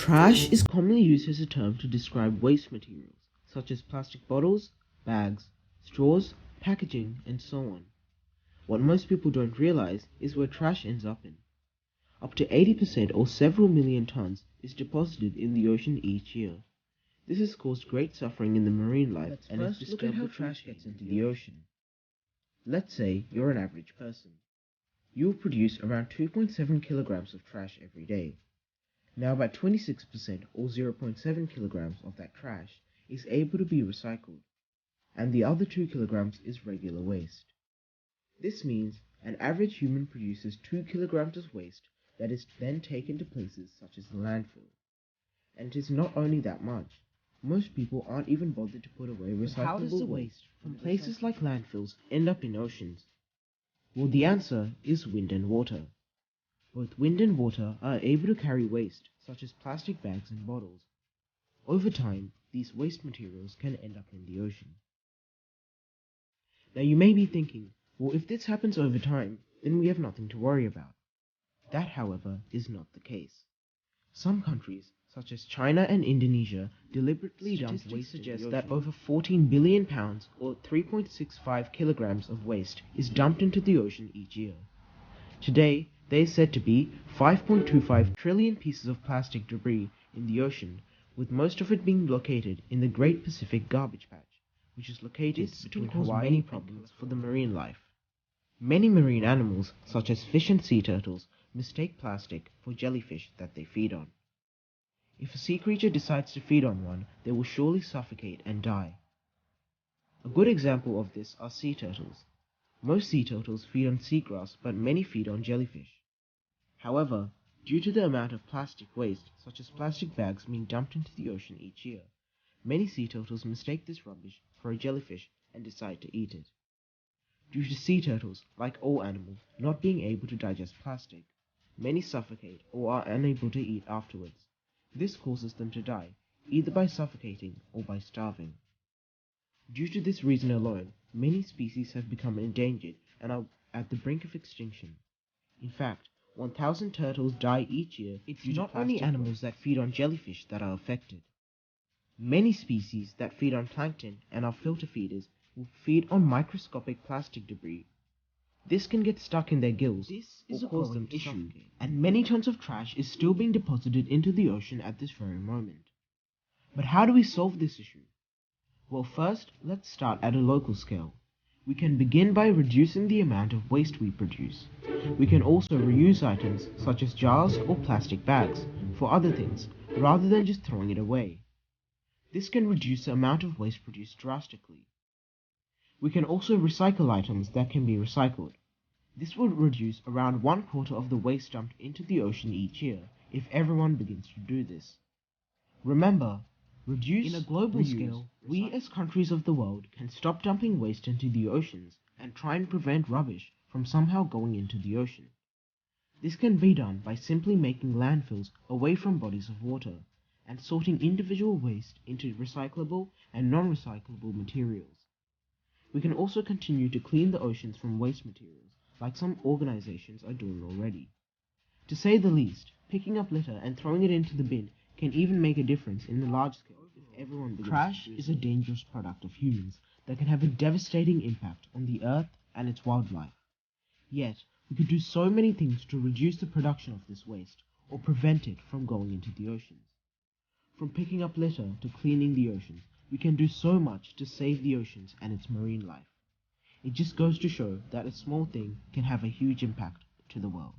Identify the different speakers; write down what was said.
Speaker 1: Trash is commonly used as a term to describe waste materials, such as plastic bottles, bags, straws, packaging, and so on. What most people don't realize is where trash ends up in. Up to 80% or several million tons is deposited in the ocean each year. This has caused great suffering in the marine life and has disturbed how trash gets into the ocean. Let's say you're an average person. You'll produce around 2.7 kilograms of trash every day. Now about 26% or 0.7 kilograms of that trash is able to be recycled, and the other 2 kilograms is regular waste. This means an average human produces 2 kilograms of waste that is then taken to places such as the landfill. And it is not only that much. Most people aren't even bothered to put away recyclable
Speaker 2: How does the
Speaker 1: waste from places like landfills end up in oceans? Well, the answer is wind and water. Both wind and water are able to carry waste, such as plastic bags and bottles. Over time, these waste materials can end up in the ocean. Now you may be thinking, well, if this happens over time, then we have nothing to worry about. That, however, is not the case. Some countries, such as China and Indonesia, deliberately dump waste. Suggest that over 14 billion pounds, or 3.65 kilograms of waste, is dumped into the ocean each year. Today, there is said to be 5.25 trillion pieces of plastic debris in the ocean, with most of it being located in the Great Pacific Garbage Patch, which is located between Hawaii many problems for the marine life. Many marine animals, such as fish and sea turtles, mistake plastic for jellyfish that they feed on. If a sea creature decides to feed on one, they will surely suffocate and die. A good example of this are sea turtles. Most sea turtles feed on seagrass, but many feed on jellyfish. However, due to the amount of plastic waste, such as plastic bags being dumped into the ocean each year, many sea turtles mistake this rubbish for a jellyfish and decide to eat it. Due to sea turtles, like all animals, not being able to digest plastic, many suffocate or are unable to eat afterwards. This causes them to die, either by suffocating or by starving. Due to this reason alone, many species have become endangered and are at the brink of extinction. In fact, 1,000 turtles die each year. It's not only animals that feed on jellyfish that are affected. Many species that feed on plankton and are filter feeders will feed on microscopic plastic debris. This can get stuck in their gills or cause them to suffocate, and many tons of trash is still being deposited into the ocean at this very moment. But how do we solve this issue? Well, first, let's start at a local scale. We can begin by reducing the amount of waste we produce. We can also reuse items such as jars or plastic bags for other things, rather than just throwing it away. This can reduce the amount of waste produced drastically. We can also recycle items that can be recycled. This would reduce around 1/4 of the waste dumped into the ocean each year if everyone begins to do this. Remember, in a global scale, we as countries of the world can stop dumping waste into the oceans and try and prevent rubbish from somehow going into the ocean. This can be done by simply making landfills away from bodies of water and sorting individual waste into recyclable and non-recyclable materials. We can also continue to clean the oceans from waste materials, like some organizations are doing already. To say the least, picking up litter and throwing it into the bin can even make a difference in the large scale if everyone begins. Trash is a dangerous product of humans that can have a devastating impact on the earth and its wildlife. Yet, we could do so many things to reduce the production of this waste or prevent it from going into the oceans. From picking up litter to cleaning the oceans, we can do so much to save the oceans and its marine life. It just goes to show that a small thing can have a huge impact to the world.